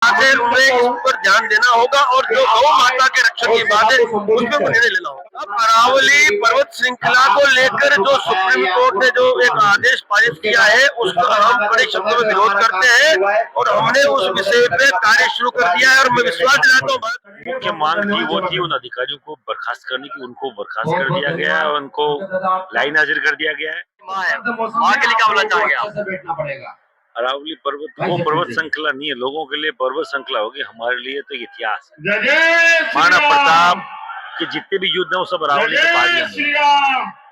से उन्हें इस पर ध्यान देना होगा और जो गौ माता के रक्षण की बात है उस पर निर्णय लेना होगा। अब अरावली पर्वत श्रृंखला को लेकर जो सुप्रीम कोर्ट ने जो एक आदेश पारित किया है उसका हम बड़े शब्दों में विरोध करते हैं और हमने उस विषय पे कार्य शुरू कर दिया है और मैं विश्वास दिलाता हूँ। मुख्य मांग थी वो थी उन अधिकारियों को बर्खास्त करने की, उनको बर्खास्त कर दिया गया है और उनको लाइन हाजिर कर दिया गया है। माँ के लिए क्या बोलना चाहेंगे आप? अरावली पर्वत वो पर्वत श्रृंखला नहीं है, लोगों के लिए पर्वत श्रृंखला होगी, हमारे लिए तो इतिहास है। महाराणा प्रताप के जितने भी युद्ध है वो सब अरावली के पहाड़ियों में।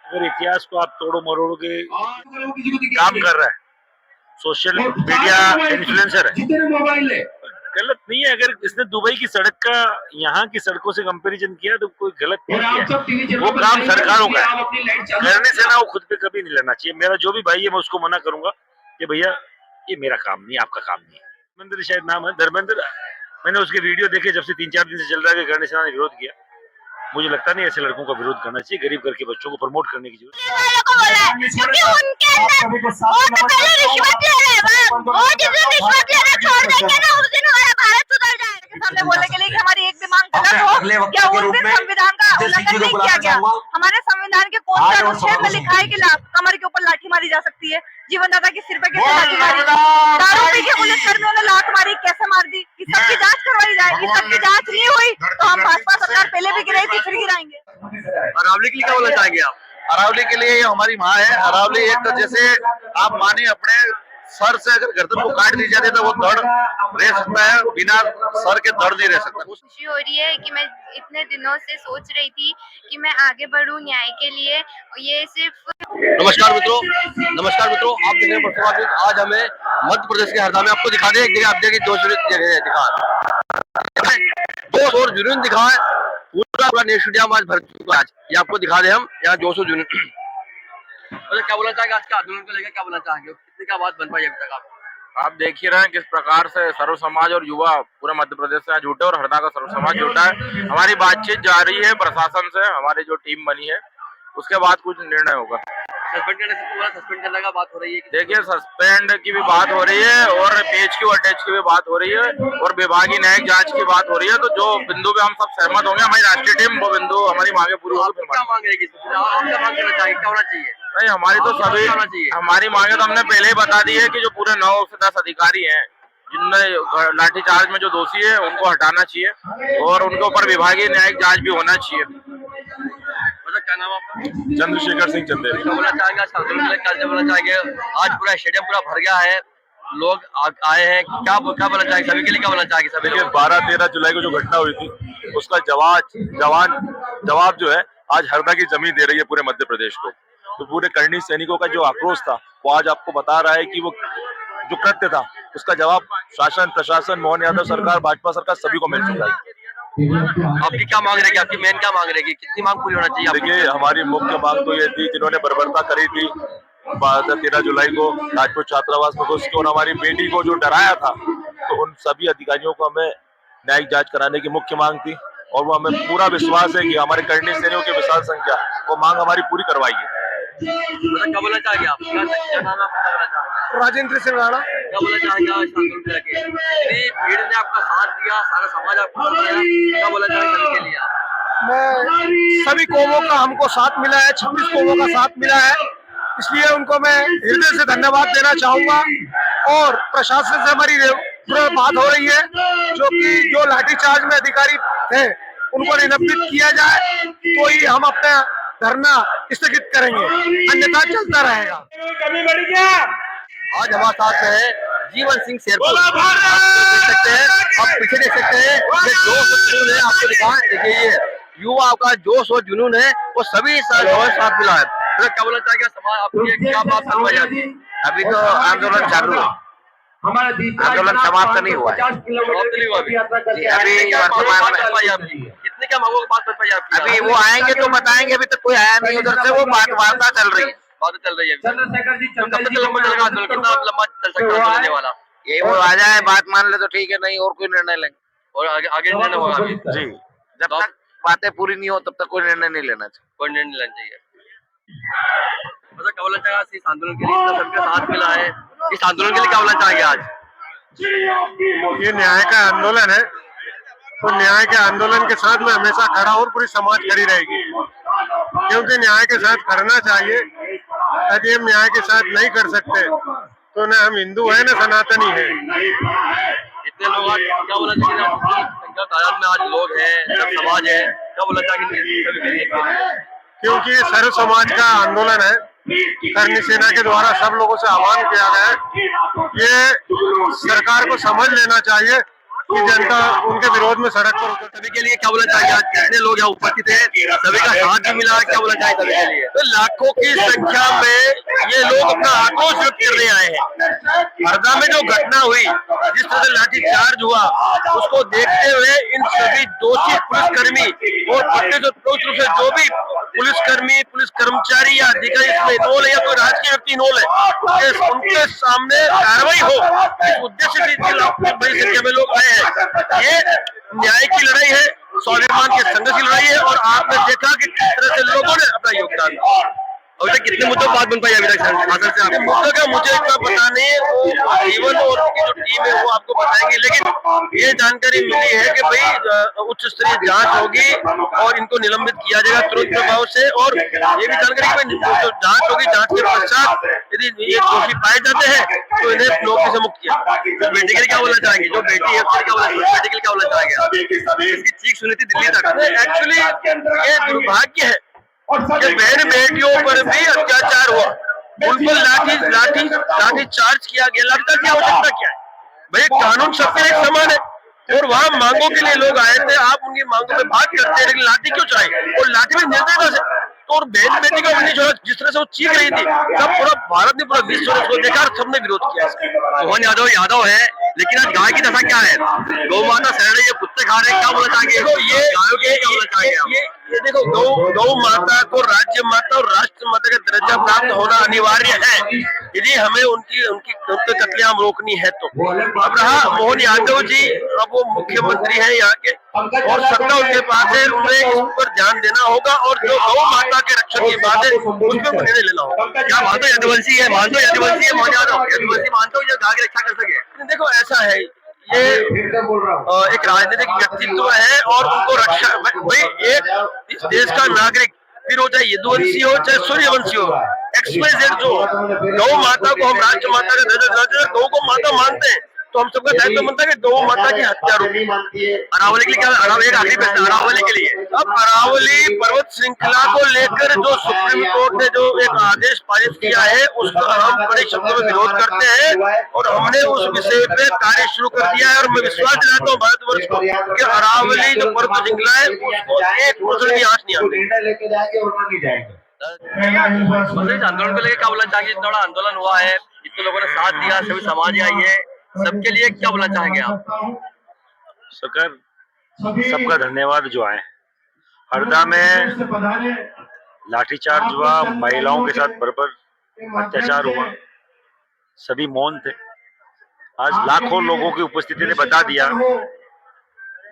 अगर इतिहास को आप तोड़ो मरोड़ के काम कर रहा है, सोशल मीडिया इन्फ्लुएंसर है, गलत नहीं है। अगर इसने दुबई की सड़क का यहाँ की सड़कों से कंपैरिजन किया तो कोई गलत नहीं किया, वो काम सरकारों का है, करने से ना वो खुद पे कभी नहीं लेना चाहिए। मेरा जो भी भाई है मैं उसको मना करूंगा कि भैया ये मेरा काम नहीं, आपका काम नहीं है। धर्मेंद्र शायद नाम है, धर्मेंद्र, मैंने उसके वीडियो देखे जब से 3-4 दिन से चल रहा है कि गणेश ने विरोध किया। मुझे लगता नहीं ऐसे लड़कों का विरोध करना चाहिए, गरीब घर के बच्चों को प्रमोट करने की सामने बोलने के लिए कि हमारी एक भी मांग गलत हो, क्या उस दिन संविधान का उल्लंघन नहीं किया गया? हमारे संविधान के कौन से अनुच्छेद में लिखा है कि कमर के ऊपर लाठी मारी जा सकती है? जीवन दाता के सिर पे कैसे लाठी मारी? दारू पी के पुलिस कर्मियों ने लात मारी, कैसे मार दी? इस सबकी जांच करवाई जाए। इस सबकी जांच नहीं हुई तो हम भाजपा सरकार पहले भी गिराई थी, फिर गिराएंगे। अरावली के लिए क्या बोलना चाहेंगे आप? अरावली के लिए ये हमारी माँ है। अरावली एक तो जैसे आप माने अपने सर से अगर गर्दन को काट दी जाती तो वो दर्द रह सकता है, बिना सर के दर्द नहीं रह सकता। खुशी हो रही है कि मैं इतने दिनों से सोच रही थी कि मैं आगे बढ़ूं न्याय के लिए। ये सिर्फ नमस्कार मित्रों, आप देख रहे हैं आज हमें मध्य प्रदेश के हरदा में आपको दिखा दें एक जगह, आप देखिए 2 जगह जुनून दिखा है, पूरा नेशनल डैम आज भर चुका। आज ये आपको दिखा दे हम यहाँ 200 जुनून। अच्छा, क्या बोलना चाहेंगे आज के आंदोलन को लेकर? क्या बोलना चाहेंगे, कितनी क्या बात बन पाई अभी तक? आप देख ही रहे हैं किस प्रकार से सर्व समाज और युवा पूरे मध्य प्रदेश से जुटे और हरदा का सर्व समाज जुटा है। हमारी बातचीत जारी है प्रशासन से, हमारी जो टीम बनी है उसके बाद कुछ निर्णय होगा। सस्पेंड करने का बात हो रही है। देखिए, सस्पेंड की भी बात हो रही है और पेज की अटैच की भी बात हो रही है और विभागीय न्यायिक जांच की बात हो रही है। तो जो बिंदु पे हम सब सहमत होंगे, हमारी राष्ट्रीय टीम वो बिंदु हमारी मांगे पूरी होगी। क्या मांग रहेगी? क्या होना चाहिए? नहीं, हमारी तो सभी हमारी मांगे तो हमने पहले ही बता दी है कि जो पूरे 9 से 10 अधिकारी हैं जिनने लाठीचार्ज में जो दोषी है उनको हटाना चाहिए और उनके ऊपर विभागीय न्यायिक जांच भी होना चाहिए। क्या नाम आपका? चंद्रशेखर सिंह चंदेल। बोलना चाहेंगे आज बोलना चाहेंगे? आज पूरा स्टेडियम पूरा भर गया है, लोग आए हैं, क्या बोलना चाहेंगे? सभी के लिए क्या बोलना चाहेंगे? सभी देखिए, 12-13 जुलाई को जो घटना हुई थी उसका जवाब जो है आज हरदा की जमीन दे रही है पूरे मध्य प्रदेश को। तो पूरे करनी सैनिकों का जो आक्रोश था वो आज आपको बता रहा है कि वो जो कृत्य था उसका जवाब शासन, प्रशासन, मोहन यादव सरकार, भाजपा सरकार सभी को मिल चुका है। आपकी क्या मांग रहेगी? आपकी मेन क्या मांग रहेगी? कितनी मांग पूरी होना चाहिए? देखिए, हमारी मुख्य मांग तो ये थी, जिन्होंने बर्बरता करी थी 13 जुलाई को राजपूत छात्रावास में घुस के और हमारी बेटी को जो डराया था, तो उन सभी अधिकारियों को हमें न्यायिक जांच कराने की मुख्य मांग थी और वो हमें पूरा विश्वास है कि हमारे करनी सैनिकों की विशाल संख्या वो मांग हमारी पूरी करवाएगी। क्या बोलना चाहेंगे आप? क्या नाम आपका? राजेंद्र सिंह राणा। क्या बोलना चाहेंगे? भीड़ ने आपका साथ दिया, सारा समाज आपको दिया, क्या बोलना चाहेंगे सभी के लिए आप? मैं सभी कौमों का हमको साथ मिला है, 26 कौमों का साथ मिला है, इसलिए उनको मैं हृदय से धन्यवाद देना चाहूंगा। और प्रशासन से हमारी बात हो रही है जो लाठीचार्ज में अधिकारी थे उनको निलंबित किया जाए तो ही हम अपना धरना स्थगित करेंगे, अन्यथा चलता रहेगा। आज हमारे साथ है जीवन सिंह शेरपुर। देख सकते हैं, आप पीछे देख सकते हैं, ये जोश और जुनून है, आपको दिखाएं। देखिए, ये युवा का जोश और जुनून है वो सभी साथ मिला है। तो क्या बोलना चाहेंगे? समाज आपकी क्या बात करवाई जाती है? अभी तो आंदोलन चालू है, आंदोलन समाप्त नहीं हुआ है। अभी वर्तमान में कितने क्या मांगों की बात कर पाई आपकी? अभी वो आएंगे तो बताएंगे, अभी तक कोई आया नहीं उधर से, वो वार्ता चल रही है। बात चल रही है। कब तक लंबा चलेगा आंदोलन? कितना लंबा चल सकता है आंदोलन वाला? ये वो आ जाए, बात मान ले तो ठीक है, नहीं और कोई निर्णय लेंगे और आगे निर्णय होगा अभी जी। जब तक बातें पूरी नहीं हो तब तक कोई निर्णय नहीं लेना चाहिए। कोई निर्णय लेना चाहिए। मतलब क्या बोलना चाहेगा इस आंदोलन के लिए? इतना सबके साथ मिला है, इस आंदोलन के लिए क्या बोलना चाहेंगे आज? ये न्याय का आंदोलन है, तो न्याय के आंदोलन के साथ में हमेशा खड़ा और पूरी समाज खड़ी रहेगी, क्योंकि न्याय के साथ खड़ना चाहिए। यदि हम न्याय के साथ नहीं कर सकते तो न हम हिंदू है न सनातनी है। इतने लोग आज क्या बोला चाहिए, तादाद में आज लोग हैं, सब समाज है, क्या बोला चाहिए? क्योंकि ये सर्व समाज का आंदोलन है, करनी सेना के द्वारा सब लोगों से आह्वान किया गया है। ये सरकार को समझ लेना चाहिए कि जनता उनके विरोध में सड़क पर उतर। सभी के लिए क्या बोला चाहिए? आज कितने लोग यहाँ उपस्थित हैं, सभी का साथ भी मिला, क्या बोला चाहिए सभी के लिए? तो लाखों की संख्या में ये लोग अपना आक्रोश व्यक्त करने आए हैं। हरदा में जो घटना हुई, जिस तरह से लाठीचार्ज हुआ, उसको देखते हुए इन सभी दोषी पुलिसकर्मी और प्रत्यक्ष रूप से जो भी पुलिसकर्मी, पुलिस कर्मचारी या अधिकारी इसमें इन्वॉल्व है या कोई राजकीय व्यक्ति इन्वॉल्व है, उनके सामने कार्रवाई हो, इस उद्देश्य से बड़ी संख्या में लोग आए हैं। ये न्याय की लड़ाई है, स्वाभिमान के संघर्ष की लड़ाई है, और आपने देखा कि किस तरह से लोगों ने अपना योगदान दिया। अभी तक कितने मुद्दों बात बन पाई अभी तक शासन से? आपको मुद्दों का मुझे इतना पता नहीं है, वो जीवन और उनकी जो टीम है वो आपको बताएंगे, लेकिन ये जानकारी मिली है कि भाई उच्च स्तरीय जांच होगी और इनको निलंबित किया जाएगा तुरंत प्रभाव से। और ये भी जानकारी कि जो जांच होगी, जांच के पश्चात यदि ये दोषी पाए जाते हैं तो इन्हें नौकरी से मुक्त किया। तो बेटी के लिए क्या बोलना चाहेंगे? जो बेटी है उसके लिए क्या बोलना चाहेंगे? बेटी के लिए क्या बोलना चाहेंगे? इसकी चीख सुनी थी दिल्ली तक। एक्चुअली ये दुर्भाग्य है कि बहन बेटियों पर भी अत्याचार हुआ, उन पर लाठी चार्ज किया गया। लगता क्या आवश्यकता क्या है भाई? कानून सबके एक समान है, और वहाँ मांगों के लिए लोग आए थे, आप उनकी मांगों में बात करते हैं, लेकिन लाठी क्यों चाहिए? और लाठी में निर्दयता से, तो और बहन बेटी का नहीं छोड़ा। जिस तरह से वो चीख रही थी, सब पूरा भारत ने, पूरा विश्व ने उसको देखा और सबने विरोध किया। मोहन यादव है, लेकिन आज गाय की दशा क्या है? गौ माता सह रही है, कुत्ते खा रहे हैं, क्या बोलना चाहेंगे? ये गायों के क्या बोलना चाहेंगे? ये देखो, गौ माता को राज्य माता और राष्ट्र माता का दर्जा प्राप्त होना अनिवार्य है, यदि हमें उनके कत्लेआम रोकनी है तो। अब रहा मोहन यादव जी, अब वो मुख्यमंत्री है यहाँ के, और सत्ता उनके पास है, उन्हें इस पर ध्यान देना होगा, और जो गौ माता के रक्षण की बात है उस पर निर्णय लेना होगा। क्या मानते हो यदुवंशी है? मानते हो यदुवंशी है मोहन यादव? यदुवंशी मानते हो जो गाय की रक्षा कर सके? देखो ऐसा है, ये एक राजनीतिक व्यक्तित्व है, और उनको रक्षा भाई, एक इस देश का नागरिक, फिर हो चाहे यदुवंशी हो चाहे सूर्यवंशी हो, XYZ जो गौ माता को हम राष्ट्र माता का दर्जा, गौ को माता मानते हैं, तो हम सबका दायित्व बनता है कि गौ माता की हत्या रोकी। अरावली के लिए क्या? एक आखिरी प्रश्न अरावली के लिए। अब अरावली पर्वत श्रृंखला को लेकर जो सुप्रीम कोर्ट ने जो एक आदेश पारित किया है, उसका हम बड़े शब्दों में विरोध करते हैं, और हमने उस विषय पे कार्य शुरू कर दिया है। और मैं विश्वास दिलाता हूँ भारतवर्ष को कि अरावली जो पर्वत श्रृंखला है उसको 1% भी आंच नहीं आती। इस आंदोलन को लेकर क्या बोलना चाहिए? इतना बड़ा आंदोलन हुआ है, इतने लोगों ने साथ दिया, सभी समाज आई है, सबके लिए क्या बोलना चाहेंगे आप? सरकार सबका धन्यवाद जो आए। हरदा में लाठीचार्ज हुआ, महिलाओं के साथ बर्बर अत्याचार हुआ, सभी मौन थे। आज लाखों लोगों की उपस्थिति ने बता दिया,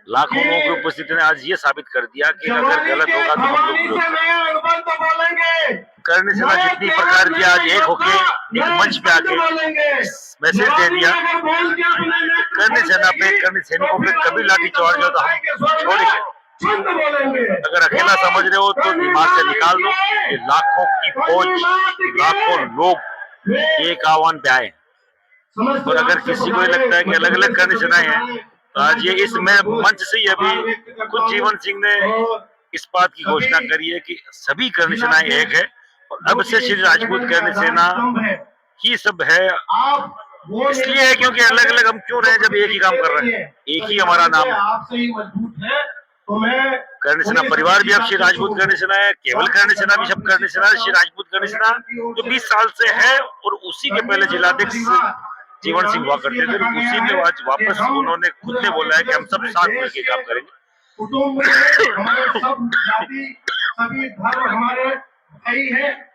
लाखों लोगों की उपस्थिति ने आज ये साबित कर दिया कि अगर गलत होगा तो हम लोग विरोध करेंगे। करनी सेना जितनी प्रकार की आज एक होके एक मंच पे आके मैसेज दे दिया, करनी सेना पे, करनी सैनिकों पे कभी लाठी चार्ज हो तो हम छोड़ेंगे। अगर अकेला समझ रहे हो तो दिमाग से निकाल दो। ये लाखों की फौज, लाखों लोग एक आह्वान पे आए, और अगर किसी को लगता है कि अलग अलग करनी सेनाएं हैं, तो आज ये इस मंच से ही अभी खुद जीवन सिंह ने इस बात की घोषणा करी है कि सभी करनी सेनाएं एक है, और अब से श्री राजपूत करनी सेना ही सब है। इसलिए है क्योंकि अलग अलग हम क्यों रहे जब एक ही काम कर रहे हैं, एक ही हमारा नाम है। करनी सेना परिवार भी अब श्री राजपूत करनी सेना है, केवल करनी सेना भी सब करनी सेना, श्री राजपूत करनी सेना जो 20 साल से है, और उसी के पहले जिलाध्यक्ष जीवन सिंह हुआ करते थे, उसी में आज वापस उन्होंने खुद ने बोला है कि हम सब साथ मिलकर काम करेंगे।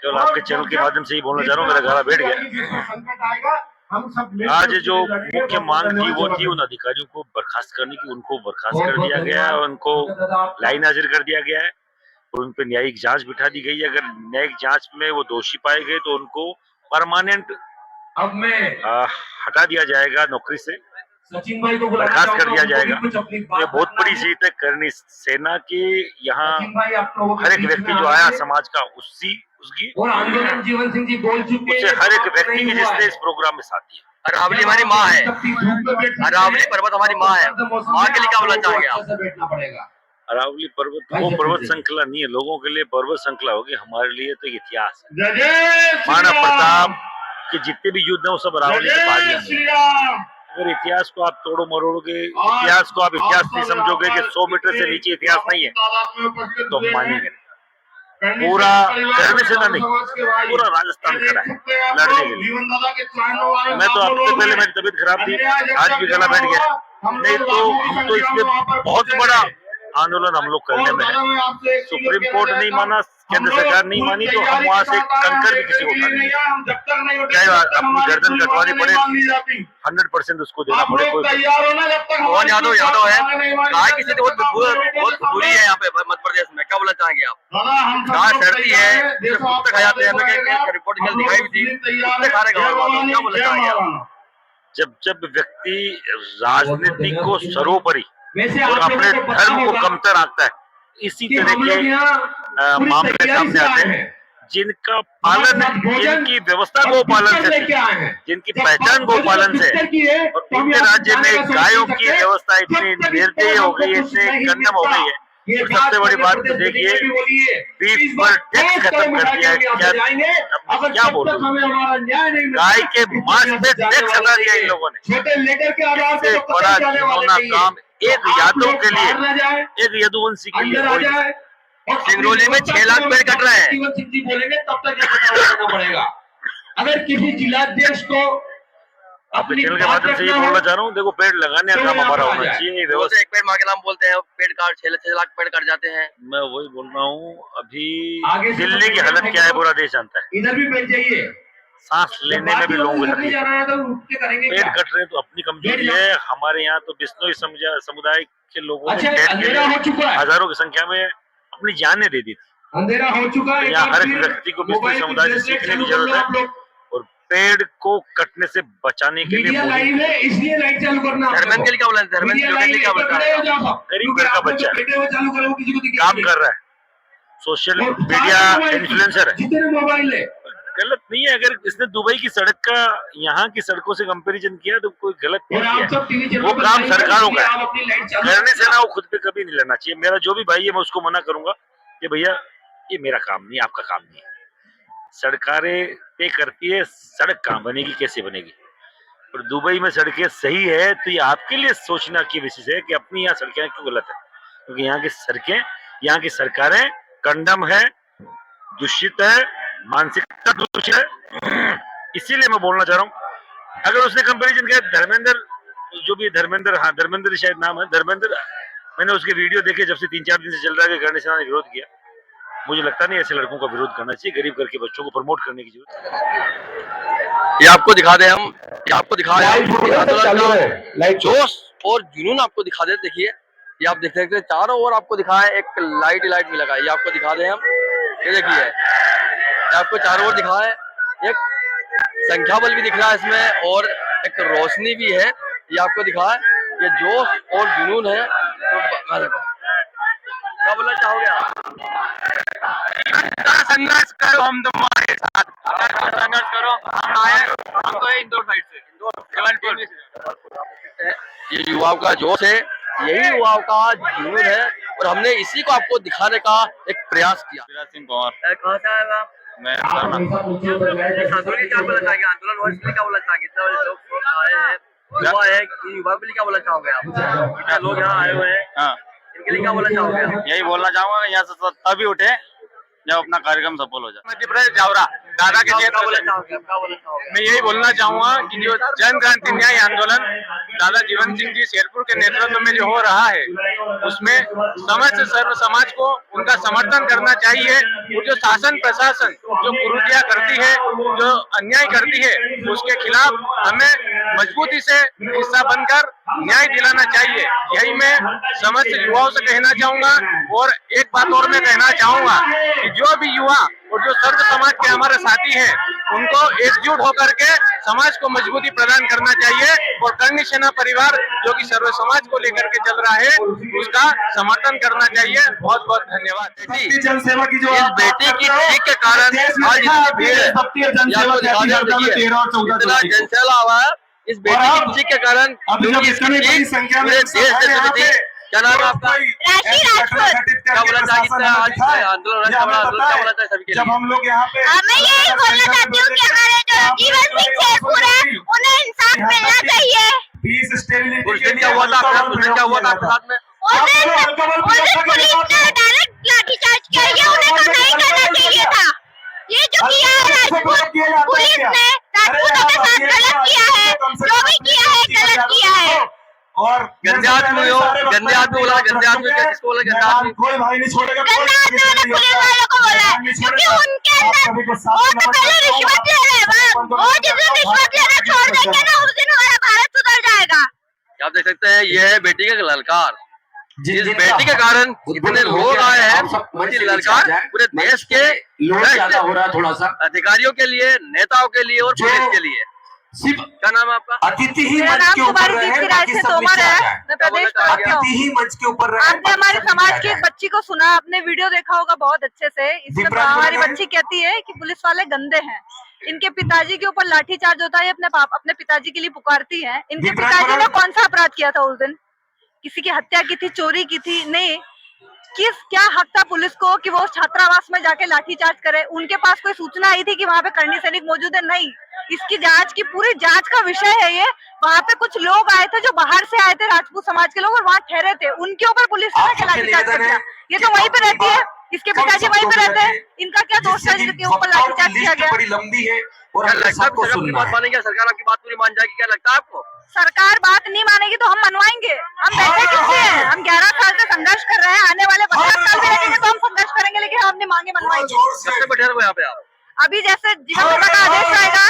केवल आपके चैनल के माध्यम से ही बोलना चाह रहा हूँ, मेरा गला बैठ गया। आज जो मुख्य मांग थी वो थी उन अधिकारियों को बर्खास्त करने की, उनको बर्खास्त कर दिया गया है, उनको लाइन हाजिर कर दिया गया है, और उन पर न्यायिक जांच बिठा दी गई है। अगर न्यायिक जांच में वो दोषी पाए गए तो उनको परमानेंट हटा दिया जाएगा नौकरी से। सचिन भाई को बर्खास्त कर दिया जाएगा। ये बहुत बड़ी जीत है करनी सेना की। यहाँ हर एक व्यक्ति जो आया समाज का उसकी और आंदोलन जीवन सिंह जी बोल चुके उसे हर एक व्यक्ति की जिसने इस प्रोग्राम में साथ दिया। अरावली हमारी माँ है, अरावली पर्वत हमारी माँ है। माँ के लिए क्या बोलना चाहेंगे आप? बैठना पड़ेगा। अरावली पर्वत वो पर्वत श्रृंखला नहीं है, लोगों के लिए पर्वत श्रृंखला होगी, हमारे लिए तो इतिहास है। महाराणा प्रताप के जितने भी युद्ध है वो सब अरावली के पास। अगर इतिहास को आप तोड़ो मरोड़ोगे, इतिहास को आप इतिहास नहीं समझोगे कि 100 मीटर से नीचे इतिहास नहीं है, तो हम मानेंगे नहीं। पूरा करने से ना नहीं, पूरा राजस्थान खड़ा है लड़ने के लिए। मैं तो अब से पहले मेरी तबीयत खराब थी, आज भी गला बैठ गया, नहीं तो हम तो इसमें बहुत बड़ा आंदोलन हम लोग करने में है। सुप्रीम कोर्ट नहीं माना, केंद्र सरकार नहीं मानी, तो हम वहाँ से कंकर भी किसी को उठाएंगे, चाहे अपनी गर्दन कटवानी पड़े, 100% उसको देना पड़े। कोई मोहन यादव है, गाय की स्थिति बहुत बुरी है यहाँ पे मध्य प्रदेश में, क्या बोलना चाहेंगे आप? गाय सड़ती है, कुत्ते खा जाते हैं, रिपोर्ट कल दिखाई भी थी, कुत्ते खा रहे गाँव वालों, क्या बोलना चाहेंगे आप? जब व्यक्ति राजनीति को सर्वोपरि और अपने धर्म को कमतर आंकता है, इसी तरह के मामले सामने आते हैं। जिनका पालन, जिनकी व्यवस्था गोपालन से, जिनकी पहचान गोपालन से, और उनके राज्य में गायों की व्यवस्था इतनी निर्दयी हो गई है, इतनी गंदम हो गई है। तो सबसे बड़ी बात तो देखिए, बीफ पर टैक्स खत्म कर दिया है। क्या बोलूं, गाय के मांस पे टैक्स हटा दिया इन लोगों ने। इससे बड़ा घिनौना काम एक यादव के लिए, एक यदुवंशी के लिए। सिंगरौली में 6 लाख पेड़ कट रहे हैं। बोलेंगे तब तक ये पड़ेगा। अगर किसी जिलाध्यक्ष को अपने चैनल के माध्यम से ये बोलना चाह रहा हूँ, देखो पेड़ लगाने का काम हमारा होना चाहिए। व्यवस्था एक पेड़ माँ के नाम बोलते हैं, पेड़ काट 6 लाख पेड़ कट जाते हैं। मैं वही बोल रहा हूँ, अभी दिल्ली की हालत क्या है पूरा देश जानता है। इधर भी पेड़ चाहिए, सांस लेने में भी लोगों को तकलीफ है। पेड़ कट रहे तो अपनी कमजोरी है। हमारे यहाँ तो बिश्नोई समुदाय के लोगों ने हजारों की संख्या में अपनी जानें दे दी थी। अंधेरा हो चुका है। यहाँ हर एक व्यक्ति को बिश्नोई समुदाय से सीखने की जरूरत है, और पेड़ को कटने से बचाने के लिए इसलिए लाइट चालू करना। धर्मेंद्र के लिए क्या बोला? धर्मेंद्र के लिए क्या बोलता है? गरीब घर का बच्चा काम कर रहा है, सोशल मीडिया इन्फ्लुएंसर है, जितने मोबाइल है गलत नहीं है। अगर इसने दुबई की सड़क का यहाँ की सड़कों से कंपैरिजन किया तो कोई गलत नहीं किया। वो काम सरकारों का है, करने से ना वो खुद पे कभी नहीं लेना चाहिए। मेरा जो भी भाई है मैं उसको मना करूंगा कि भैया ये मेरा काम नहीं, आपका काम नहीं है। सरकारें तय करती है सड़क कहाँ बनेगी, कैसे बनेगी। और दुबई में सड़कें सही है तो ये आपके लिए सोचना की विषय है कि अपनी यहाँ सड़कें क्यों गलत है, क्योंकि यहाँ की सड़कें, यहाँ की सरकारें कंडम है, दूषित है, मानसिकता दूषित है। इसीलिए मैं बोलना चाह रहा हूँ, अगर उसने कंपैरिजन किया धर्मेंद्र, जो भी धर्मेंद्र, हाँ धर्मेंद्र शायद नाम है धर्मेंद्र, मैंने उसके वीडियो देखे जब से 3-4 दिन से चल रहा है कि गणेश ने विरोध किया। मुझे लगता नहीं ऐसे लड़कों का विरोध करना चाहिए, गरीब घर के बच्चों को प्रमोट करने की जरूरत है। ये आपको दिखा दे, हम ये आपको दिखा रहे जोश और जुनून आपको दिखा दे। देखिए ये आप देख सकते हैं, चारों ओर आपको दिखा है, एक लाइट भी लगा है, ये आपको दिखा दे हम। ये देखिए आपको चारों ओर दिखा है, एक संख्या बल भी दिख रहा है इसमें, और एक रोशनी भी है, ये आपको दिखा है। ये जोश और जुनून है। तो क्या बोलना चाहोगे आप? संघर्ष करो, हम तुम्हारे साथ। संघर्ष करो, हम आए, हम तो इंदौर साइड से, जबलपुर। ये युवाओं का जोश है, यही युवाओं का जुनून है, और हमने इसी को आपको दिखाने का एक प्रयास किया। सिंह पवार, कहाँ से आएगा? मैं आंदोलन क्या बोलना चाहेंगे? आंदोलन क्या बोलना चाहेंगे? इतने बड़े लोग आए हैं, युवा है, युवा के लिए क्या बोलना चाहोगे आप? कितने लोग यहाँ आए हुए हैं, हाँ, इनके लिए क्या बोलना चाहोगे आप? यही बोलना चाहूंगा यहाँ से तभी उठे जब अपना कार्यक्रम सफल हो जाए। मध्य प्रदेश जावरा दादा के क्षेत्र से मैं यही बोलना चाहूंगा कि जो जन क्रांति न्याय आंदोलन दादा जीवन सिंह जी शेरपुर के नेतृत्व में जो हो रहा है, उसमें समस्त सर्व समाज को उनका समर्थन करना चाहिए। और जो शासन प्रशासन जो कुरीतियां करती है, जो अन्याय करती है, उसके खिलाफ हमें मजबूती से हिस्सा बनकर न्याय दिलाना चाहिए। यही मैं समस्त युवाओं से कहना चाहूंगा। और एक बात और मैं कहना चाहूंगा कि जो भी युवा और जो सर्व समाज के हमारे साथी हैं उनको एकजुट होकर के समाज को मजबूती प्रदान करना चाहिए और करणी सेना परिवार जो कि सर्व समाज को लेकर के चल रहा है उसका समर्थन करना चाहिए। बहुत बहुत धन्यवाद। भक्ति जनसेवा की जो इस बेटी की सीख के कारण आज इतनी भीड़ है। भक्ति और जनसेवा देखिए, 13 और 14 इतना जनसैलाब हुआ है इस बेटी की सीख के कारण, क्योंकि इसकी सीख पूरे देश से जुड़ी थी। क्या नाम है आपका? राशि राजपूत। क्या बोला चाहिए आज आंदोलन क्या बोला चाहिए सभी के जब लिए? हम लोग यहाँ पे मैं यही बोलना चाहती हूँ कि हमारे जो जीवन सिंह शेरपुर है उन्हें इंसाफ मिलना चाहिए। पीस स्टेबिलिटी उस दिन क्या हुआ था आपके साथ में? उस दिन पुलिस ने डायरेक्ट लाठीचार्ज किया, ये उन्हें तो नहीं करना चाहिए था। ये जो किया है राजपूत पुलिस ने राजपूतों के साथ गलत किया है, जो भी किया है गलत किया है। और गंदे आदमी हो, गंदे आदमी बोला, गंदे आदमी किसको बोला गंदा आदमी? कोई भाई नहीं छोड़ेगा। गंदा आदमी मैंने पुलिस वालों को बोला है, क्योंकि उनके अंदर वो तो पहले रिश्वत ले रहे हैं। वो जिस दिन रिश्वत लेना छोड़ देंगे ना उस दिन हमारा भारत सुधर जाएगा। आप देख सकते हैं ये है बेटी का ललकार। जिस बेटी के कारण इतने लोग आए हैं, उनकी ललकार पूरे देश के हो रहा है थोड़ा सा अधिकारियों के लिए, नेताओं के लिए और पुलिस के लिए। क्या नाम है आपका? अतिथि ही मेरा मंच नाम के ऊपर कुमारी रहे, दीप्ति राय बाकी से सब तोमर नीचे आ है। जाए। मैं प्रदेश प्रवक्ता हूँ। अतिथि ही मंच के ऊपर रहे, आपने हमारे समाज की एक बच्ची को सुना, आपने वीडियो देखा होगा बहुत अच्छे से। इसमें हमारी बच्ची कहती है कि पुलिस वाले गंदे हैं, इनके पिताजी के ऊपर लाठीचार्ज होता है, अपने पिताजी के लिए पुकारती है। इनके पिताजी ने कौन सा अपराध किया था उस दिन? किसी की हत्या की थी, चोरी की थी? नहीं। क्या हक था पुलिस को कि वो छात्रावास में जाके लाठीचार्ज करे? उनके पास कोई सूचना आई थी कि वहाँ पे करणी सैनिक मौजूद है? नहीं। इसकी जांच की पूरी जांच का विषय है ये। वहाँ पे कुछ लोग आए थे जो बाहर से आए थे, राजपूत समाज के लोग, और वहाँ ठहरे थे, उनके ऊपर पुलिस ने लाठीचार्ज कर दिया। ये तो वहीं पे रहती है, इसके पिताजी वहीं पे रहते हैं, इनका क्या दोष है जिनके ऊपर लाठीचार्ज किया गया? बड़ी लंबी है और क्या लगता है आपकी बात मानेंगे? सरकार आपकी बात पूरी मान जाएगी? क्या लगता है आपको? सरकार बात नहीं मानेगी तो हम मनवाएंगे। हम बैठे किससे हैं? हम 11 साल से संघर्ष कर रहे हैं, आने वाले 50 साल भी लगेंगे तो हम संघर्ष करेंगे, लेकिन हम अपनी मांगे मनवाएंगे। सबसे बढ़िया यहाँ पे आप अभी जैसे जीवन दादा का आदेश आएगा,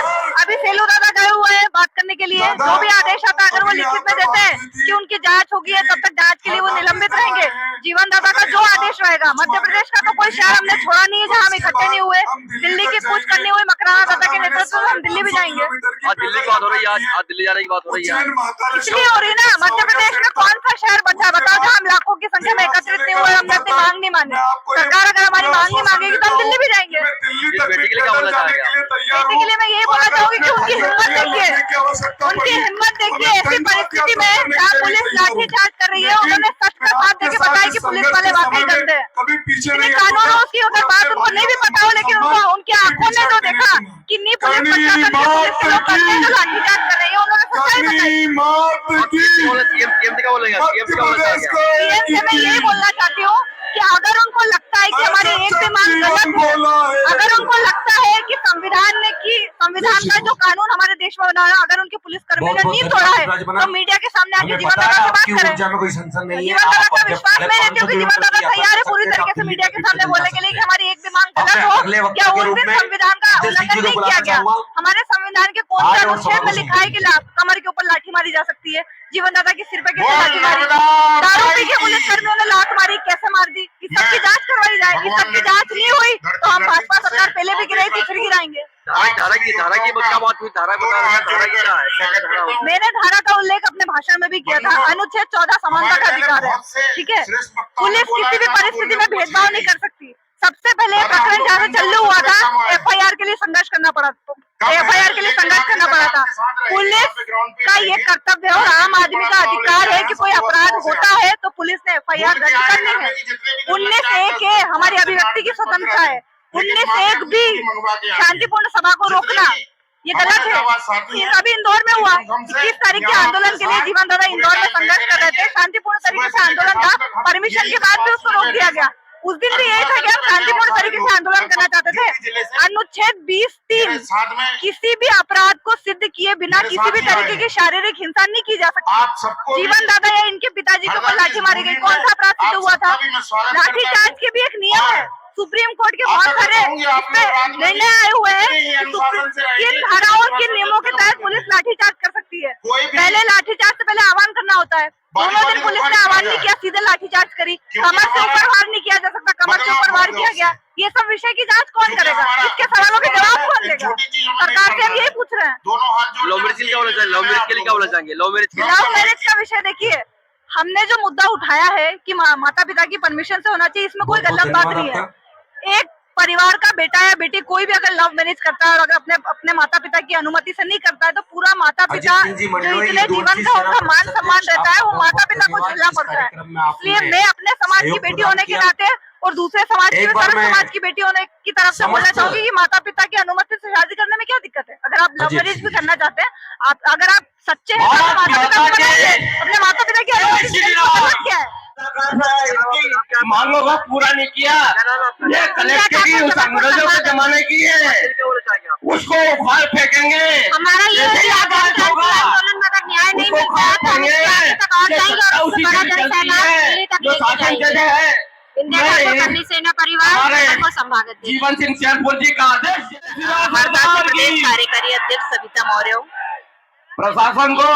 अभी सेलू दादा गए हुए हैं बात करने के लिए, जो भी आदेश आता है अगर वो लिखित में देते हैं कि उनकी जांच होगी है, तब तक जांच के लिए वो निलंबित रहेंगे। जीवन दादा का जो आदेश रहेगा, मध्य प्रदेश का तो कोई शहर हमने छोड़ा नहीं है जहाँ हम इकट्ठे नहीं हुए। दिल्ली की पूछ करनी हुई मकराना दादा के नेतृत्व में, हम दिल्ली भी जाएंगे। आज दिल्ली की बात हो रही है, आज दिल्ली जाने की बात हो रही है। इसलिए हो रही ना, मध्य प्रदेश में कौन सा शहर बचा है बताओ जहाँ हम लाखों की संख्या में एकत्रित नहीं हुए, हमने अपनी मांग नहीं मानी। सरकार अगर हमारी मांग नहीं मांगेगी तो हम दिल्ली भी जाएंगे। इस बेटी के लिए क्या बोलना चाहेंगे? बेटी के लिए मैं यही बोलना चाहूंगी कि उनकी हिम्मत देखिए, उनकी हिम्मत देखिए। ऐसी परिस्थिति में जहाँ पुलिस लाठीचार्ज कर रही है, उन्होंने सच का साथ देके बताया कि पुलिस वाले वाकई गंदे हैं। कानूनों की अगर बात उनको नहीं भी पता हो, लेकिन उनको उनकी आंखों ने जो देखा कि नहीं पुलिस प्रशासन के पुलिस के लोग करते हैं तो लाठीचार्ज कर रही है, उन्होंने सच्चाई बताई। सीएम से क्या बोलेंगे? सीएम से क्या बोलना चाहेंगे? पीएम से मैं यही बोलना चाहती हूँ कि अगर उनको लगता है कि हमारी एक भी मांग गलत है, अगर उनको लगता है कि संविधान का जो कानून हमारे देश में बना है, अगर उनके पुलिस कर्मियों ने नींव तोड़ा है तो मीडिया के सामने आके जीवन दादा से बात करें। जीवन दादा का विश्वास मैं रहती हूँ कि जीवन दादा तैयार है पूरी तरीके से मीडिया के सामने बोलने के लिए कि हमारी एक भी मांग गलत हो, क्या उस दिन संविधान का उल्लंघन नहीं किया गया। हमारे संविधान के कौन से अनुच्छेद में लिखा है कि कमर के ऊपर लाठी मारी जा सकती है? जीवन दादा के सिर पे कैसे लाठी मारी? दारू पी के पुलिस कर्मियों ने लात मारी, कैसे मार दी? इस सब की जांच करवाई जाए। इस सब की जांच नहीं हुई तो हम भाजपा सरकार पहले भी गिराई थी, फिर गिराएंगे। धारा की क्या बात हुई? धारा बता रहा है, धारा की क्या है? मैंने धारा का उल्लेख अपने भाषण में भी किया था। अनुच्छेद 14 समानता का अधिकार है, ठीक है। पुलिस किसी भी परिस्थिति में भेदभाव नहीं कर सकती। सबसे पहले प्रकरण जहाँ से चालू हुआ था, एफआईआर के लिए संघर्ष करना पड़ा था। पुलिस का ये कर्तव्य है और आम आदमी का अधिकार है कि कोई अपराध होता है तो पुलिस ने एफआईआर दर्ज करनी है। 19(1) है, हमारी अभिव्यक्ति की स्वतंत्रता है। 19(1) भी शांतिपूर्ण सभा को रोकना ये गलत है। ये अभी इंदौर में हुआ, 21 तारीख के आंदोलन के लिए जीवन दादा इंदौर में संघर्ष कर रहे थे। शांतिपूर्ण तरीके से आंदोलन था, परमिशन के बाद भी उसको रोक दिया गया। उस दिन भी यही था कि हम शांतिपूर्ण तरीके से आंदोलन करना चाहते थे। अनुच्छेद 20(3) किसी भी अपराध को सिद्ध किए बिना किसी भी तरीके की शारीरिक हिंसा नहीं की जा सकती। जीवन दादा या इनके पिताजी के ऊपर लाठी मारी गई, कौन सा अपराध सिद्ध हुआ था? लाठीचार्ज के भी एक नियम है, सुप्रीम कोर्ट के बहुत सारे निर्णय आए हुए हैं। किन धाराओं और किन नियमों के तहत पुलिस लाठीचार्ज कर सकती है? पहले लाठीचार्ज से पहले आह्वान करना होता है। दोनों दिन पुलिस ने आह्वान नहीं किया, सीधे लाठीचार्ज करी। कमर से ऊपर वार नहीं किया जा सकता, कमर से ऊपर वार किया गया। ये सब विषय की जांच कौन करेगा? इसके सवालों के जवाब कौन देगा? सरकार से हम यही पूछ रहे हैं। लव मैरिज के लिए क्या बोलना चाहेंगे? लव मैरिज के लिए क्या बोलना चाहेंगे? लव मैरिज का विषय देखिए, हमने जो मुद्दा उठाया है कि माता पिता की परमिशन से होना चाहिए, इसमें कोई गलत बात नहीं है। एक परिवार का बेटा या बेटी कोई भी अगर लव मैरिज करता है और अगर अपने माता पिता की अनुमति से नहीं करता है तो पूरा माता पिता जो इतने जीवन का उनका मान सम्मान रहता है वो माता पिता को झेलना पड़ता है। इसलिए मैं अपने समाज की बेटी होने के नाते और दूसरे समाज की सर्व समाज की बेटी होने की तरफ से बोलना चाहूंगी कि माता पिता की अनुमति से शादी करने में क्या दिक्कत है? अगर आप लव मैरिज भी करना चाहते हैं, अगर आप सच्चे हैं तो माता पिता को बनाइए, अपने माता पिता की अनुमति से क्या है? मांगो वक्त पूरा नहीं किया, ये कलेक्टर उस अंग्रेजों के जमाने की है, उसको उखाड़ फेंकेंगे। हमारा ये आंदोलन में अगर न्याय नहीं मिलता है तो हम आगे तक और जाएंगे और उससे बड़ा जनसैलाब जो शासन जगह है इंडिया सेना परिवार को संभावित जीवन सिंह शेरपुर जी का आदेश कार्यकारी अध्यक्ष सविता मौर्य। प्रशासन को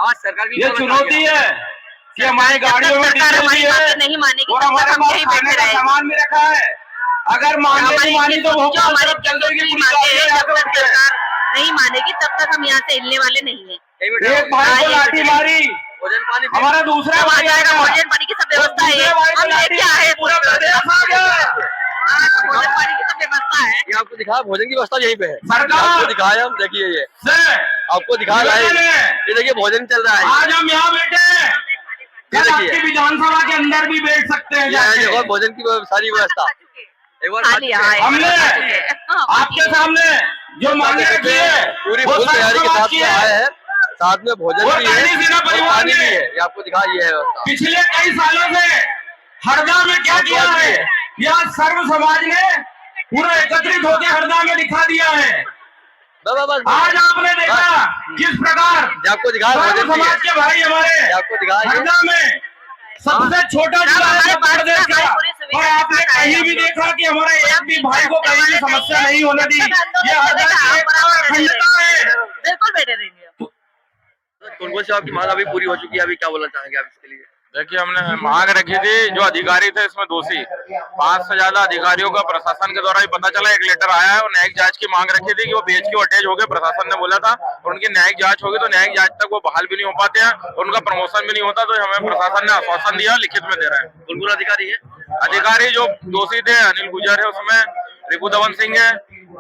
आज सरकार की ये चुनौती है कि हमारी गाड़ियों में डीजल भी है नहीं मानेगी और हमारे पास खाने का सामान भी रखा है। अगर मानी मानी तो वो हमारे चल देगी, सरकार नहीं मानेगी तब तक हम यहाँ से हिलने वाले नहीं है। एक भाई को लाठी मारी, भोजन पानी हमारा दूसरा भाई आएगा, भोजन पानी की सब व्यवस्था है, हम लेके आए पूरा प्रदेश आ गया। भोजन पानी की सब व्यवस्था है। ये आपको दिखाया, भोजन की व्यवस्था यहीं पे है। सरकार आपको दिखाया, हम देखिए ये आपको दिखा रहा है, ये देखिए भोजन चल रहा है। आज हम यहाँ बैठे हैं, कल आपकी विधानसभा के अंदर भी बैठ सकते हैं जाके। देखो भोजन की सारी व्यवस्था एक बार हमने आपके सामने जो मांगे रखी है पूरी फुल तैयारी के साथ में आए हैं, साथ में भोजन भी है और पानी भी है। ये आपको दिखा ये है व्यवस्था। पिछले कई सालों से हरदा में क्या किया है, यह सर्व समाज ने पूरा एकत्रित होकर हरदा में दिखा दिया है। आज आपने देखा किस प्रकार आपको दिखा सर्व समाज के भाई हमारे आपको दिखा हरदा में सबसे छोटा जिला है प्रदेश का, और आपने कहीं भी देखा कि हमारे एक भी भाई को कहीं भी समस्या नहीं होने दी। ये हरदा की एकता और अखंडता है। बिल्कुल बैठे रहेंगे। कौन कौन सी आपकी मांग अभी पूरी हो चुकी है? अभी क्या बोलना चाहेंगे आप इसके लिए? देखिए, हमने मांग रखी थी, जो अधिकारी थे इसमें दोषी 5 से ज्यादा अधिकारियों का प्रशासन के द्वारा ही पता चला। एक लेटर आया है और न्यायिक जांच की मांग रखी थी कि वो BHQ अटैच हो गए, प्रशासन ने बोला था, और उनकी न्यायिक जांच होगी तो न्यायिक जांच तक वो बहाल भी नहीं हो पाते हैं और उनका प्रमोशन भी नहीं होता। तो हमें प्रशासन ने आश्वासन दिया, लिखित में दे रहे हैं। कौन कौन अधिकारी है? अधिकारी जो दोषी थे, अनिल गुजर है, उसमें रिपुदमन सिंह है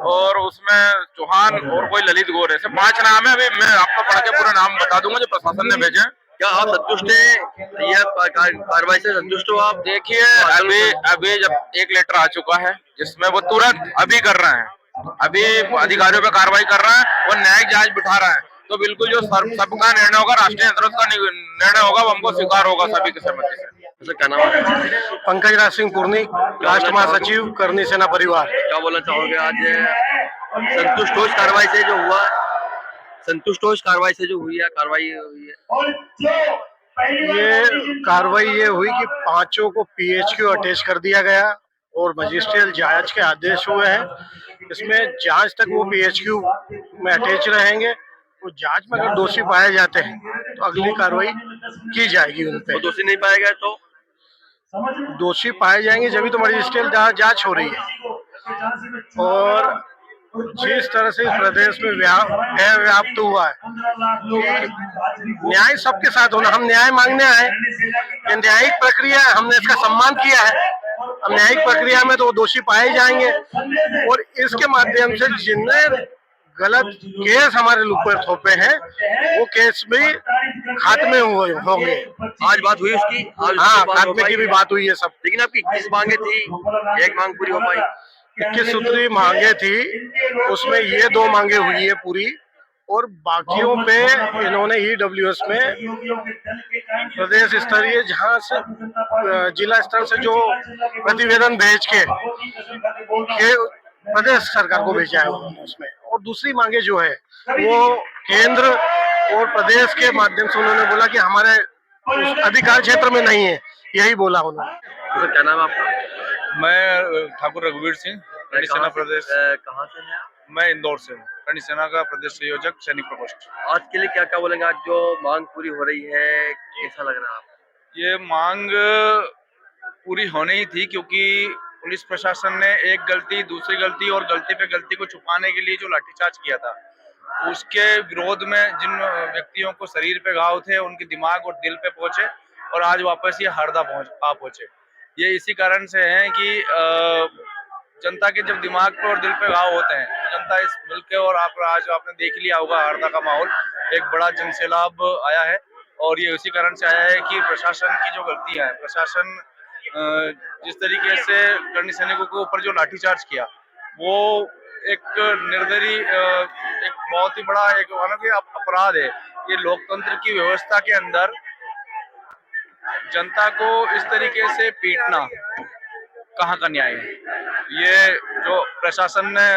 और उसमें चौहान और कोई ललित गौर है। 5 नाम है। अभी मैं आपको पढ़ के पूरा नाम बता दूंगा जो प्रशासन ने भेजे। क्या आप संतुष्ट हैं? यह कार्रवाई से संतुष्ट हो आप? देखिए, अभी जब एक लेटर आ चुका है जिसमें वो तुरंत अभी कर रहे हैं, अभी अधिकारियों पे कार्रवाई कर रहा है और न्यायिक जांच बिठा रहा है, तो बिल्कुल जो सबका निर्णय होगा, राष्ट्रीय अंतर्गत का निर्णय होगा, वो हमको स्वीकार होगा सभी की सहमति से। क्या नाम है? पंकज राज सिंह पुर्नी, राष्ट्र महासचिव करनी सेना परिवार। क्या बोलना चाहोगे? आज संतुष्ट हो इस कार्रवाई से जो हुआ, संतुष्ट हो इस कार्रवाई से जो हुई है, कार्रवाई हुई है? ये कार्रवाई ये हुई कि 5 को PHQ अटैच कर दिया गया और मजिस्ट्रियल जांच के आदेश हुए हैं। इसमें जांच तक वो PHQ में अटैच रहेंगे। तो जांच में अगर दोषी पाए जाते हैं तो अगली कार्रवाई की जाएगी उन पे। दोषी नहीं पाया गया तो? दोषी पाए जाएंगे जब भी तो मजिस्ट्रियल जांच हो रही है। और जिस तरह से इस प्रदेश में व्याप्त हुआ है, न्याय सबके साथ होना। हम न्याय मांगने आए, ये न्यायिक प्रक्रिया है, हमने इसका सम्मान किया है। अब न्यायिक प्रक्रिया में तो वो दोषी पाए जाएंगे और इसके माध्यम से जिनने गलत केस हमारे ऊपर थोपे हैं वो केस भी खात्मे होंगे। आज बात हुई उसकी? हाँ, खात्मे की भी बात हुई है सब। लेकिन आपकी 21 मांगे थी, एक मांग पूरी हो पाई? 21 सूत्री मांगे थी, उसमें ये 2 मांगे हुई है पूरी, और बाकियों पे इन्होंने EWS में प्रदेश स्तरीय जहाँ से जिला स्तर से जो प्रतिवेदन भेज के प्रदेश सरकार को भेजा है उन्होंने उसमें। और दूसरी मांगे जो है वो केंद्र और प्रदेश के माध्यम से उन्होंने बोला कि हमारे अधिकार क्षेत्र में नहीं है, यही बोला उन्होंने। क्या नाम है आपका? मैं ठाकुर रघुवीर सिंह, करणी सेना प्रदेश। कहाँ से हैं आप? मैं इंदौर से हूँ, करणी सेना का प्रदेश संयोजक, सैनिक प्रकोष्ठ। आज के लिए क्या क्या बोलेंगे? आज जो मांग पूरी हो रही है, कैसा लग रहा है आपको? ये मांग पूरी होनी ही थी, क्योंकि पुलिस प्रशासन ने एक गलती, दूसरी गलती और गलती पे गलती को छुपाने के लिए जो लाठीचार्ज किया था, उसके विरोध में जिन व्यक्तियों को शरीर पे घाव थे, उनके दिमाग और दिल पे पहुंचे और आज वापस ये हरदा पहुंचे। ये इसी कारण से है कि जनता के जब दिमाग पे और दिल पे घाव होते हैं, जनता इस मिल के, और आज आपने देख लिया होगा हरदा का माहौल, एक बड़ा जनसैलाब आया है। और ये उसी कारण से आया है कि प्रशासन की जो गलतियां हैं, प्रशासन जिस तरीके से करणी सैनिकों के ऊपर जो लाठीचार्ज किया, वो एक निर्दयी, एक बहुत ही बड़ा एक अपराध है। ये लोकतंत्र की व्यवस्था के अंदर जनता को इस तरीके से पीटना कहाँ का न्याय है? ये जो प्रशासन ने,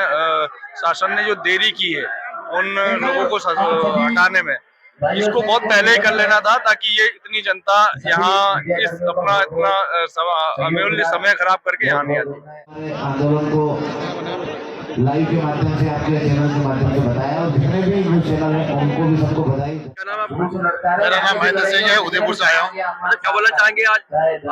शासन ने जो देरी की है उन लोगों को हटाने में, इसको बहुत पहले ही कर लेना था, ताकि ये इतनी जनता यहाँ इस अपना इतना अमूल्य समय खराब करके यहाँ नहीं आती। आंदोलन को लाइव के माध्यम से, आपके चैनल के माध्यम से बताया, और जितने भी न्यूज चैनल हैं उनको भी सबको बधाई। मेरा नाम महेंद्र सिंह है, उदयपुर से आया हूँ। क्या बोलना चाहेंगे? आज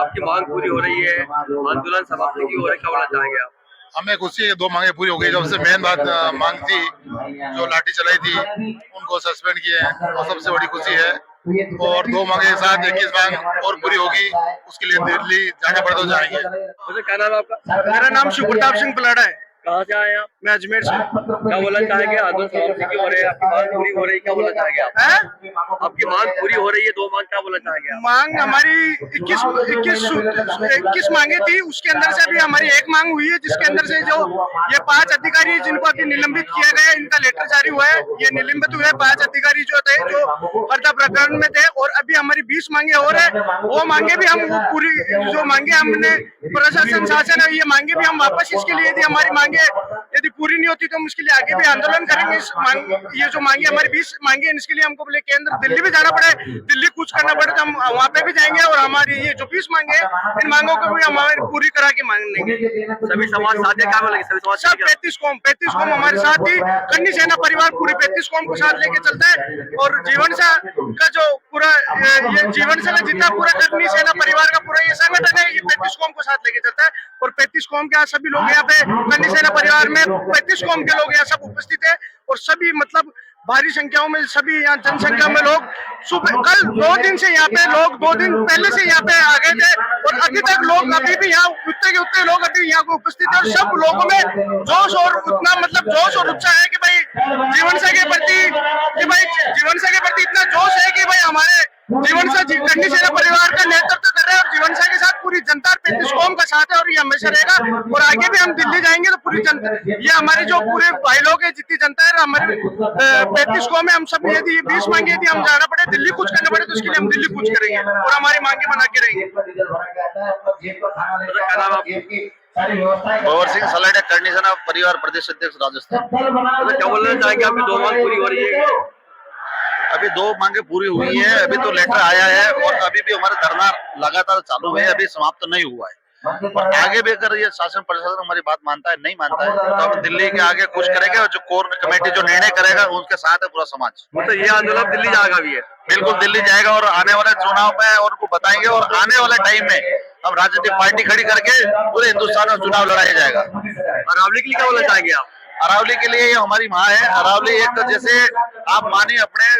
आपकी मांग पूरी हो रही है, आंदोलन समाप्त नहीं हो रहा है, क्या बोलना चाहेंगे आप? हमें खुशी है, 2 मांगे पूरी हो गई। सबसे मेन बात मांग थी, जो लाठी चलाई थी उनको सस्पेंड किए हैं, और सबसे बड़ी खुशी है। और 2 मांगे के साथ 21 मांग और पूरी होगी, उसके लिए दिल्ली जाना पड़े तो जाएंगे। क्या नाम है आपका? मेरा नाम शिव प्रताप सिंह पलाड़ा है। कहाँ से आए आप? मैं अजमेर से। क्या बोलना चाहेंगे? आंदोलन समाप्ति की हो रही है, आपकी मांग पूरी हो रही है, क्या बोलना चाहेंगे आप? आपकी मांग पूरी हो रही है, 2 मांग, क्या बोलना चाहेंगे आप? मांग हमारी 21 मांगे थी, उसके अंदर से अभी हमारी 1 मांग हुई है, जिसके अंदर से जो ये 5 अधिकारी जिनको अभी निलंबित किया गया, इनका लेटर जारी हुआ है। ये निलंबित हुए 5 अधिकारी जो थे, जो हरदा प्रकरण में थे, और अभी हमारी 20 मांगे और है। वो मांगे भी हम पूरी, जो मांगे हमने प्रशासन शासन है, ये मांगे भी हम वापस, इसके लिए यदि हमारी मांगे यदि पूरी नहीं होती तो हम इसके लिए आगे भी आंदोलन करेंगे। ये जो मांगे हमारी 20 मांगे हैं, इसके लिए हमको बोले केंद्र दिल्ली भी जाना पड़े, दिल्ली कुछ करना पड़े तो हम वहाँ पे भी जाएंगे, और हमारी ये जो 20 मांगे हैं, इन मांगों को भी हमारी पूरी करा के मांगेंगे। सभी समाज साथ क्या बोलेंगे? सभी समाज सब 35 कौम हमारे साथ ही, करणी सेना परिवार पूरी 35 कौम को साथ लेके चलता है। और जीवन सा का जो पूरा ये जीवन सा जितना पूरा करणी सेना परिवार का पूरा ये संगठन है, ये 35 कौम को साथ लेके चलता है। और 35 कौम के सभी लोग यहाँ पे करणी सेना परिवार में 35 कौम के लोग यहाँ सब उपस्थित है, और सभी मतलब भारी संख्याओं में सभी यहाँ जनसंख्या में लोग सुबह कल 2 दिन से यहाँ पे लोग 2 दिन पहले से यहाँ पे आ गए थे, और अभी तक लोग अभी भी यहाँ उतने के उतने लोग अभी यहाँ को उपस्थित है। और सब लोगों में जोश और उतना मतलब जोश और उत्साह है कि भाई जीवनसा के प्रति, इतना जोश है कि भाई हमारे जीवनसा करणी सेना परिवार का नेतृत्व कर रहे हैं, और जीवनसा के साथ पूरी जनता 35 कौम का साथ है, और ये हमेशा रहेगा। और आगे भी हम दिल्ली जाएंगे तो पूरी जनता, ये हमारे जो पूरे भाई लोग है, जितनी जनता है हमारे 35 कौम में, हम सब यदि 20 मांगे यदि हम जाना पड़े, दिल्ली कुछ करना पड़े, तो उसके लिए हम दिल्ली कुछ करेंगे और हमारी मांगे बना के रहेंगे। भंवर सिंह सलाडे, करणी सेना परिवार प्रदेश अध्यक्ष राजस्थान। क्या बोलना चाहेंगे? आपकी 2 मांग पूरी हो रही है? अभी 2 मांगे पूरी हुई है, अभी तो लेटर आया है, और अभी भी हमारा धरना लगातार चालू है, अभी समाप्त नहीं हुआ है। और आगे भी अगर ये शासन प्रशासन हमारी बात मानता है, नहीं मानता है, तो हम दिल्ली के आगे कुछ करेंगे, और जो कोर कमेटी जो निर्णय करेगा उनके साथ है पूरा समाज। मतलब ये आंदोलन दिल्ली जाएगा भी है? बिल्कुल दिल्ली जाएगा, और आने वाले चुनाव में उनको बताएंगे, और आने वाले टाइम में हम राजनीतिक पार्टी खड़ी करके पूरे हिंदुस्तान में चुनाव लड़ाया जाएगा। अरावली के लिए क्या बोलना चाहेंगे आप? अरावली के लिए ये हमारी माँ है। अरावली एक, जैसे आप मानिए अपने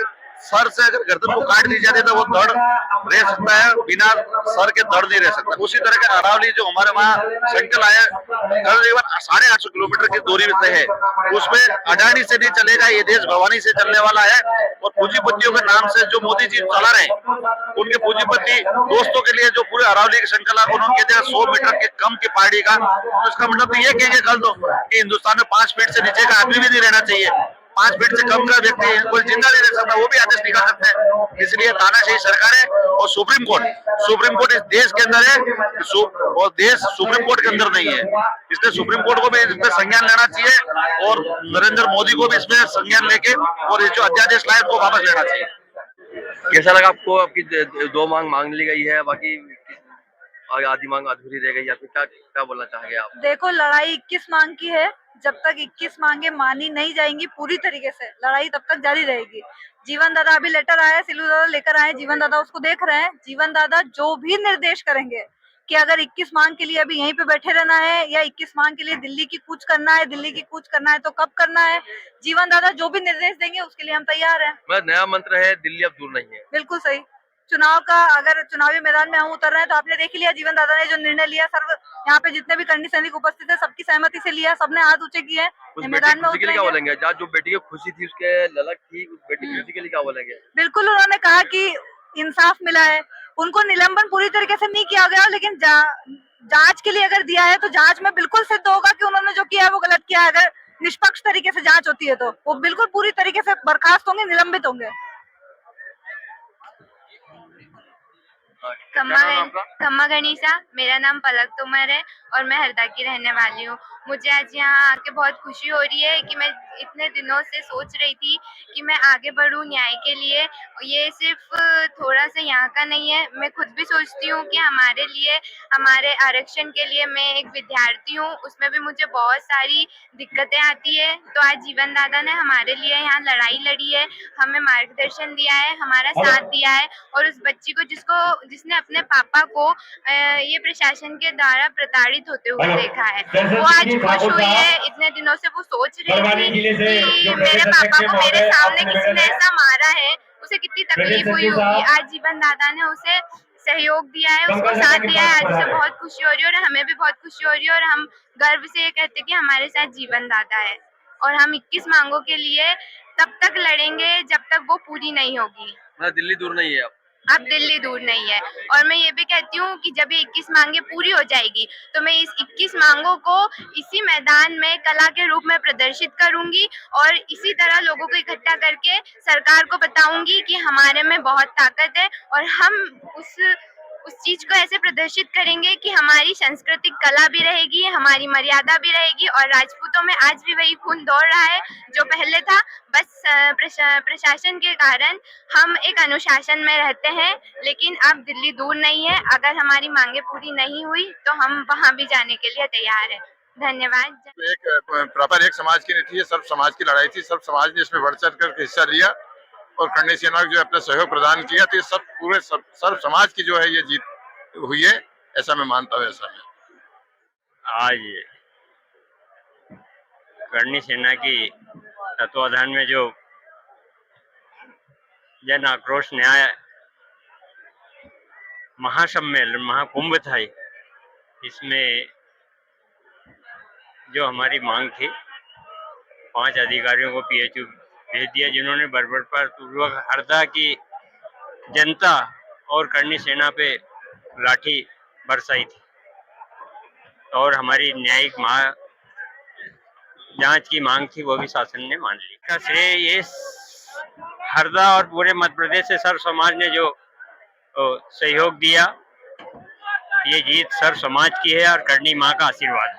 सर से अगर गर्दन को काट दी जाती है तो वो धड़ रह सकता है, बिना सर के धड़ नहीं रह सकता। उसी तरह के अरावली जो हमारे वहाँ संकल आया करीबन 850 किलोमीटर की दूरी से है, उसमें अडानी से नहीं चलेगा, ये देश भवानी से चलने वाला है। और पूंजीपतियों के नाम से जो मोदी जी चला रहे हैं, उनके पूंजीपति दोस्तों के लिए जो पूरे अरावली की श्रृंखला को उन्होंने कह दिया 100 मीटर के कम की पहाड़ी का, तो इसका मतलब तो ये कहेंगे कल तो कि हिंदुस्तान में 5 फीट से नीचे का आदमी भी नहीं रहना चाहिए, 5 फीट से कम का व्यक्ति कोई जिंदा नहीं रह सकता, वो भी आदेश निकाल सकते हैं। इसलिए तानाशाही सरकार है, और सुप्रीम कोर्ट इस देश के अंदर है, और देश सुप्रीम कोर्ट के अंदर नहीं है। इसलिए सुप्रीम कोर्ट को भी इस पर संज्ञान लेना चाहिए, और नरेंद्र मोदी को भी इसमें संज्ञान लेके और ये जो अध्यादेश लाए उसको वापस लेना चाहिए। कैसा लगा आपको? आपकी 2 मांग ली गई है, बाकी आधी मांग अधूरी रह गई, या फिर क्या क्या बोलना चाहेंगे आप? देखो, लड़ाई 21 मांग की है। जब तक 21 मांगे मानी नहीं जाएंगी पूरी तरीके से, लड़ाई तब तक जारी रहेगी। जीवन दादा अभी लेटर आया, सिल्लू दादा लेकर आए, जीवन दादा उसको देख रहे हैं। जीवन दादा जो भी निर्देश करेंगे कि अगर 21 मांग के लिए अभी यहीं पे बैठे रहना है या 21 मांग के लिए दिल्ली की कूच करना है, दिल्ली की कूच करना है तो कब करना है, जीवन दादा जो भी निर्देश देंगे उसके लिए हम तैयार हैं। नया मंत्र है, दिल्ली अब दूर नहीं है। बिल्कुल सही। चुनाव का अगर चुनावी मैदान में हम उतर रहे हैं तो आपने देख लिया जीवन दादा ने जो निर्णय लिया, सर्व यहाँ पे जितने भी करनी सैनिक उपस्थित है सबकी सहमति से लिया, सबने हाथ ऊंचे किए। मैदान में खुशी के लिए क्या बोलेंगे? जहाँ जो बेटी की खुशी थी उसके ललक थी, उस बेटी की खुशी के लिए क्या बोलेंगे? बिल्कुल, उन्होंने कहा कि इंसाफ मिला है, उनको निलंबन पूरी तरीके से नहीं किया गया, लेकिन जांच के लिए अगर दिया है तो जांच में बिल्कुल सिद्ध होगा कि उन्होंने जो किया है वो गलत किया है। अगर निष्पक्ष तरीके से जांच होती है तो वो बिल्कुल पूरी तरीके से बर्खास्त होंगे, निलंबित होंगे। खम्मा गणिसा, मेरा नाम पलक तोमर है और मैं हरदा की रहने वाली हूँ। मुझे आज यहाँ आके बहुत खुशी हो रही है कि मैं इतने दिनों से सोच रही थी कि मैं आगे बढ़ूँ न्याय के लिए। ये सिर्फ थोड़ा सा यहाँ का नहीं है, मैं खुद भी सोचती हूँ कि हमारे लिए, हमारे आरक्षण के लिए, मैं एक विद्यार्थी हूँ, उसमें भी मुझे बहुत सारी दिक्कतें आती है। तो आज जीवन दादा ने हमारे लिए यहाँ लड़ाई लड़ी है, हमें मार्गदर्शन दिया है, हमारा साथ दिया है। और उस बच्ची को जिसने अपने पापा को ये प्रशासन के द्वारा प्रताड़ित होते हुए देखा है, वो आज खुश हुई है। इतने दिनों से वो सोच रही थी कि मेरे पापा को मेरे सामने किसी ने ऐसा मारा है, उसे कितनी तकलीफ हुई होगी। आज जीवन दादा ने उसे सहयोग दिया है, उसको साथ दिया है। आज उसे बहुत खुशी हो रही है और हमें भी बहुत खुशी हो रही है और हम गर्व से ये कहते हैं कि हमारे साथ जीवन दादा है। और हम 21 मांगों के लिए तब तक लड़ेंगे जब तक वो पूरी नहीं होगी। दिल्ली दूर नहीं है अब दिल्ली दूर नहीं है। और मैं ये भी कहती हूँ कि जब ये 21 मांगे पूरी हो जाएगी तो मैं इस 21 मांगों को इसी मैदान में कला के रूप में प्रदर्शित करूंगी और इसी तरह लोगों को इकट्ठा करके सरकार को बताऊंगी कि हमारे में बहुत ताकत है और हम उस चीज को ऐसे प्रदर्शित करेंगे कि हमारी सांस्कृतिक कला भी रहेगी, हमारी मर्यादा भी रहेगी। और राजपूतों में आज भी वही खून दौड़ रहा है जो पहले था, बस प्रशासन के कारण हम एक अनुशासन में रहते हैं। लेकिन अब दिल्ली दूर नहीं है, अगर हमारी मांगे पूरी नहीं हुई तो हम वहां भी जाने के लिए तैयार है। धन्यवाद। एक समाज की नहीं थी, सब समाज की लड़ाई थी, सब समाज ने इसमें बढ़ चढ़ कर हिस्सा लिया और करणी सेना जो अपना सहयोग प्रदान किया, तो ये सब पूरे सर्व समाज की जो है ये जीत हुई है, ऐसा मैं मानता हूँ। ऐसा है आज करणी सेना की तत्वाधान में जो जन आक्रोश न्याय महासम्मेलन, महाकुंभ था, इसमें जो हमारी मांग थी 5 अधिकारियों को PHU भेज दिया, जिन्होंने बर्बरतापूर्वक हरदा की जनता और करणी सेना पे लाठी बरसाई थी और हमारी न्यायिक जांच की मांग थी वो भी शासन ने मान ली। इसका श्रेय ये हरदा और पूरे मध्य प्रदेश से सर्व समाज ने जो सहयोग दिया, ये जीत सर्व समाज की है और करणी माँ का आशीर्वाद है।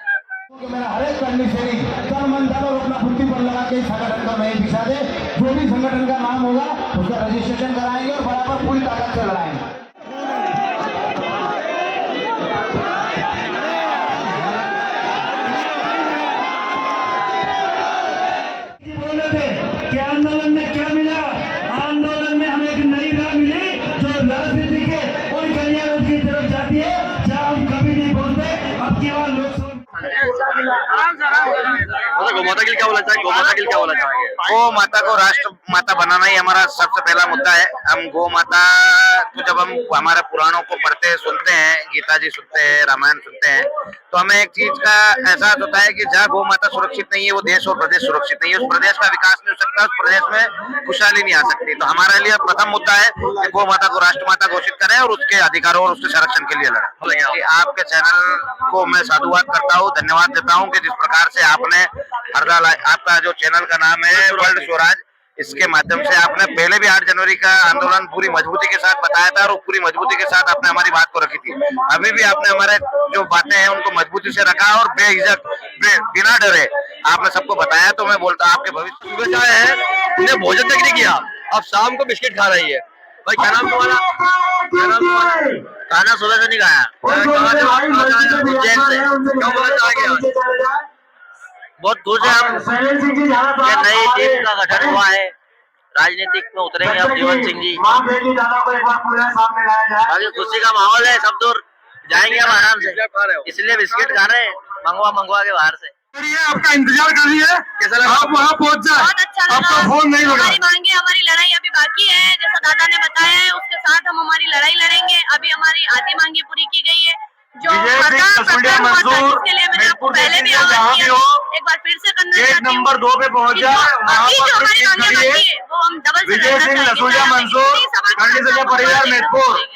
मेरा हर एक करनी सैनिक तन मन धन और अपना बुद्धि पर लगा के संगठन का मैं दिशा दे, जो भी संगठन का नाम होगा उसका रजिस्ट्रेशन कराएंगे और बराबर पूरी ताकत से लड़ाएंगे। बोले थे कि आंदोलन में क्या मिला? आंदोलन में हमें एक नई राह मिली जो राजनीति के उन कल्याण की तरफ जाती है जहाँ हम कभी नहीं बोलते। अब केवल लोग गौ माता के लिए क्या बोलना चाहिए? गौ माता के लिए क्या बोलना चाहेंगे? गौ माता को राष्ट्र माता बनाना ही हमारा सबसे पहला मुद्दा है। हम गौ माता को जब हम हमारे पुराणों को पढ़ते हैं, सुनते हैं, गीता जी सुनते हैं, रामायण सुनते हैं, तो हमें एक चीज का एहसास होता है कि जहाँ गौ माता सुरक्षित नहीं है वो देश और प्रदेश सुरक्षित नहीं है, उस प्रदेश का विकास नहीं हो सकता, उस प्रदेश में खुशहाली नहीं आ सकती। तो हमारे लिए प्रथम मुद्दा है कि गौ माता को राष्ट्र माता घोषित करें और उसके अधिकारों और उसके संरक्षण के लिए लड़ें। आपके चैनल को मैं साधुवाद करता हूँ, धन्यवाद देता हूँ कि जिस प्रकार से आपने हरदा, आपका जो चैनल का नाम है वर्ल्ड स्वराज, इसके माध्यम से आपने पहले भी 8 जनवरी का आंदोलन पूरी मजबूती के साथ बताया था और पूरी मजबूती के साथ आपने हमारी बात को रखी थी। अभी भी आपने हमारे जो बातें हैं उनको मजबूती से रखा और बेहिचक बिना डरे आपने सबको बताया। तो मैं बोलता आपके भविष्य सुबह चाय है, उन्हें भोजन तक नहीं किया, अब शाम को बिस्किट खा रही है। भाई क्या नाम तुम्हारा? क्या नाम तुम्हारा? खाना सुबह से नहीं खाया, उज्जैन से। बहुत खुश है हम, ये नई टीम का गठन हुआ है, राजनीतिक में उतरेंगे अब जीवन सिंह जी। बाकी खुशी का माहौल है, सब दूर जाएंगे हम आराम से, इसलिए बिस्किट खा रहे हैं मंगवा के बाहर से। आपका इंतजार कर रही है, आप वहाँ पहुँच जाए। बहुत अच्छा लगा। आपका फोन नहीं लगा। हमारी मांगे, हमारी लड़ाई अभी बाकी है, जैसा दादा ने बताया है उसके साथ हम हमारी लड़ाई लड़ेंगे। अभी हमारी आधी मांगे पूरी की गई है, जो जिसके लिए मैंने आपको पहले भी आवाज किया, एक बार फिर से करना चाहती हूँ। नंबर 2 पे पहुंच जाए, वहाँ पर हमारी मांगे बाकी है वो हम डबल से लड़ना चाहेंगे। परिवार मेदपुर।